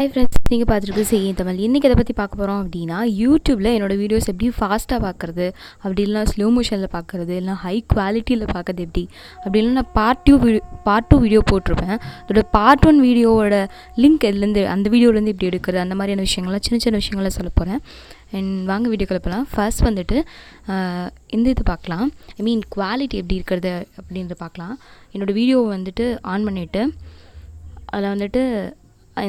Hi friends, நீங்கள் பார்த்துருக்கு செய்யும் தமிழ். இன்றைக்கி எதை பற்றி பார்க்க போகிறோம் அப்படின்னா, யூடியூப்பில் என்னோடய வீடியோஸ் எப்படி ஃபாஸ்ட்டாக பார்க்குறது, அப்படி இல்லைனா ஸ்லோ மோஷனில் பார்க்குறது, இல்லைனா ஹை குவாலிட்டியில் பார்க்குறது எப்படி, அப்படி இல்லைனா நான் பார்ட் டூ வீடியோ போட்டிருப்பேன். அதோட பார்ட் 1 வீடியோவோட லிங்க் எதுலேருந்து அந்த வீடியோலேருந்து இப்படி எடுக்கிறது, அந்த மாதிரியான விஷயங்கள்லாம் சின்ன சின்ன விஷயங்களை சொல்ல போகிறேன். அண்ட் வாங்க வீடியோ கிளப்பலாம். ஃபர்ஸ்ட் வந்துட்டு இந்த இது பார்க்கலாம். குவாலிட்டி எப்படி இருக்கிறது அப்படின்றத பார்க்கலாம். என்னோடய வீடியோவை வந்துட்டு ஆன் பண்ணிவிட்டு அதில் வந்துட்டு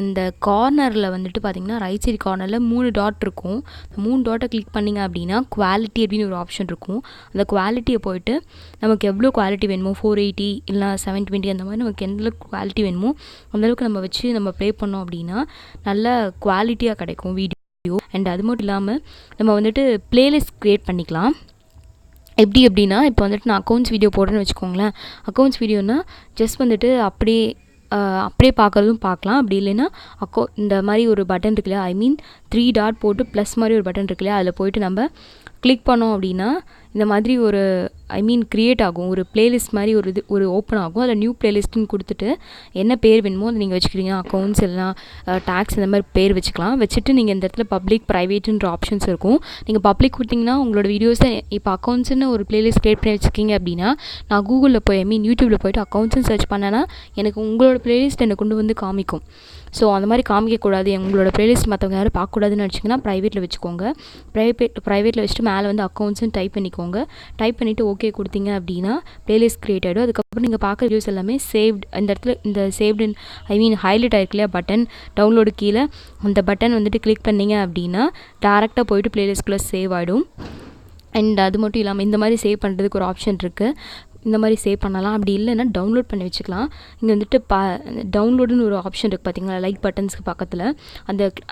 இந்த கார்னரில் வந்துட்டு பார்த்திங்கன்னா ரைட் சைடு கார்னரில் 3 டாட் இருக்கும். 3 டாட்டை கிளிக் பண்ணிங்க அப்படின்னா குவாலிட்டி அப்படின்னு ஒரு ஆப்ஷன் இருக்கும். அந்த குவாலிட்டியை போய்ட்டு நமக்கு எவ்வளோ குவாலிட்டி வேணுமோ 480 இல்லை 720 அந்த மாதிரி நமக்கு எந்த குவாலிட்டி வேணுமோ அந்தளவுக்கு நம்ம வச்சு நம்ம ப்ளே பண்ணோம் அப்படின்னா நல்ல குவாலிட்டியாக கிடைக்கும் வீடியோ. அண்ட் அது மட்டும் இல்லாமல் நம்ம வந்துட்டு ப்ளேலிஸ்ட் க்ரியேட் பண்ணிக்கலாம். எப்படி அப்படின்னா, இப்போ வந்துட்டு நான் அக்கௌண்ட்ஸ் வீடியோ போடுறேன்னு வச்சுக்கோங்களேன். அக்கௌண்ட்ஸ் வீடியோனால் ஜஸ்ட் வந்துட்டு அப்படியே பார்க்குறதும் பார்க்கலாம். அப்படி இல்லைன்னா இந்த மாதிரி ஒரு பட்டன் இருக்கு இல்லையா, 3 டாட் போட்டு ப்ளஸ் மாதிரி ஒரு பட்டன் இருக்கு இல்லையா, அதில் போய்ட்டு நம்ம கிளிக் பண்ணோம் அப்படின்னா இந்த மாதிரி ஒரு க்ரியேட் ஆகும். ஒரு ப்ளேலிஸ்ட் மாதிரி ஒரு ஓப்பன் ஆகும். அதில் நியூ ப்ளேலிஸ்ட்டுன்னு கொடுத்துட்டு என்ன பேர் வேணுமோ அதை நீங்கள் வச்சுக்கிறீங்க. அக்கௌண்ட்ஸ் இல்லைனா டேக்ஸ் இந்த மாதிரி பேர் வச்சுக்கலாம். வச்சுட்டு நீங்கள் இந்த இடத்துல பப்ளிக் ப்ரைவேட்டுன்ற ஆப்ஷன்ஸ் இருக்கும். நீங்கள் பப்ளிக் கொடுத்தீங்கன்னா உங்களோட வீடியோஸை இப்போ அக்கௌண்ட்ஸ்னு ஒரு ப்ளேலிஸ்ட் க்ரியேட் பண்ணி வச்சுருக்கீங்க அப்படின்னா, நான் கூகுளில் போய் யூடியூப்பில் போய்ட்டு அக்கௌண்ட்ஸ்னு சர்ச் பண்ணேன்னா எனக்கு உங்களோட ப்ளேலிஸ்ட் என்னை கொண்டு வந்து காமிக்கும். ஸோ அந்த மாதிரி காமிக்கக்கூடாது, உங்களோட ப்ளேலிஸ்ட் மற்றவங்க யாரும் பார்க்கக்கூடாதுன்னு நினச்சிங்கன்னா ப்ரைவேட்டில் வச்சுக்கோங்க. ப்ரைவேட்டில் வச்சுட்டு மேலே வந்து அக்கௌண்ட்ஸ்னு டைப் பண்ணிக்கோங்க. டைப் பண்ணிவிட்டு ஓகே கொடுத்தீங்க அப்படின்னா ப்ளேலிஸ்ட் க்ரியேட் ஆகிடும். அதுக்கப்புறம் நீங்கள் பார்க்குற வீடியோஸ் எல்லாமே சேவ்ட். இந்த இடத்துல இந்த சேவ்டு ஹைலைட் ஆகிருக்கு இல்லையா பட்டன், டவுன்லோடு கீழே அந்த பட்டன் வந்துட்டு கிளிக் பண்ணிங்க அப்படின்னா டேரெக்டாக போய்ட்டு ப்ளேலிஸ்ட்குள்ளே சேவ் ஆகிடும். அண்ட் அது மட்டும் இல்லாமல் இந்த மாதிரி சேவ் பண்ணுறதுக்கு ஒரு ஆப்ஷன் இருக்குது. இந்த மாதிரி சேவ் பண்ணலாம். அப்படி இல்லைன்னா டவுன்லோட் பண்ணி வச்சுக்கலாம். இங்கே வந்துட்டு டவுன்லோடுன்னு ஒரு ஆப்ஷன் இருக்குது பார்த்தீங்களா, லைக் பட்டன்ஸ்க்கு பக்கத்தில்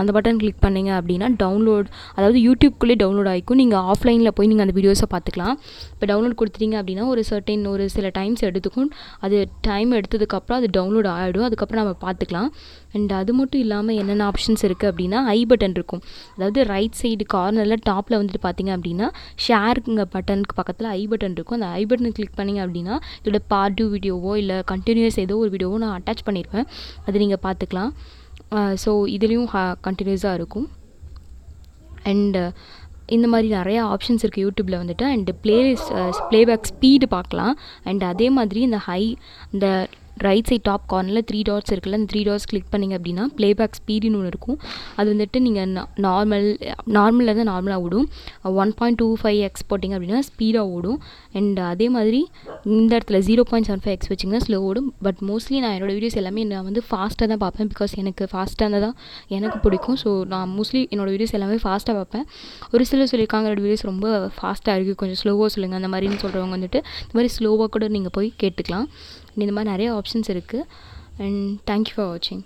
அந்த பட்டன் கிளிக் பண்ணிங்க அப்படின்னா டவுன்லோட், அதாவது யூடியூப்குள்ளே டவுன்லோட் ஆகிக்கும். நீங்கள் ஆஃப்லைனில் போய் நீங்கள் அந்த வீடியோஸை பார்த்துக்கலாம். இப்போ டவுன்லோட் கொடுத்துட்டீங்க அப்படின்னா ஒரு சில டைம்ஸ் எடுத்துக்கும். அது டைம் எடுத்ததுக்கப்புறம் அது டவுன்லோட் ஆகிடும். அதுக்கப்புறம் நம்ம பார்த்துக்கலாம். அண்ட் அது மட்டும் இல்லாமல் என்னென்ன ஆப்ஷன்ஸ் இருக்குது அப்படின்னா, ஐ பட்டன் இருக்கும். அதாவது ரைட் சைடு கார்னரில் டாப்பில் வந்துட்டு பார்த்தீங்க அப்படின்னா ஷேருங்க பட்டனுக்கு பக்கத்தில் ஐ பட்டன் இருக்கும். அந்த ஐ பட்டனை கிளிக் பண்ணிங்க அப்படின்னா இதோட பார்ட் 2 வீடியோவோ இல்லை கண்டினியூஸ் ஏதோ ஒரு வீடியோவோ நான் அட்டாச் பண்ணியிருப்பேன். அது நீங்கள் பார்த்துக்கலாம். ஸோ இதுலேயும் கண்டினியூஸாக இருக்கும். அண்டு இந்த மாதிரி நிறையா ஆப்ஷன்ஸ் இருக்குது யூடியூப்பில் வந்துட்டு. அண்டு ப்ளேபேக் ஸ்பீடு பார்க்கலாம். அண்ட் அதே மாதிரி இந்த ரைட் சைட் டாப் கார்னரில் 3 டாட்ஸ் இருக்குல்ல, அந்த 3 டாட்ஸ் கிளிக் பண்ணிங்க அப்படின்னா ப்ளேபேக் ஸ்பீடுன்னு ஒன்று இருக்கும். அது வந்துட்டு நீங்கள் நார்மலில் நார்மலாக ஓடும். 1.25x போட்டிங்க அப்படின்னா ஸ்பீடாக ஓடும். அண்ட் அதே மாதிரி இந்த இடத்துல 0.75x வச்சிங்கன்னா ஸ்லோ ஓடும். பட் மோஸ்ட்லி நான் என்னோடய வீடியோஸ் எல்லாமே நான் வந்து ஃபாஸ்ட்டாக தான் பார்ப்பேன். பிகாஸ் எனக்கு ஃபாஸ்ட்டாக இருந்தால் தான் எனக்கு பிடிக்கும். ஸோ நான் மோஸ்ட்லி என்னோடய வீடியோஸ் எல்லாமே ஃபாஸ்ட்டாக பார்ப்பேன். ஒரு சிலர் சொல்லியிருக்காங்க என்னோடய வீடியோஸ் ரொம்ப ஃபாஸ்ட்டாக இருக்குது, கொஞ்சம் ஸ்லோவாக சொல்லுங்கள் அந்த மாதிரின்னு சொல்கிறவங்க வந்துட்டு இந்த மாதிரி ஸ்லோவாக கூட நீங்கள் போய் கேட்டுக்கலாம். இந்த மாதிரி நிறைய ஆப்ஷன்ஸ் இருக்குது. அண்ட் தேங்க்யூ ஃபார் வாட்சிங்.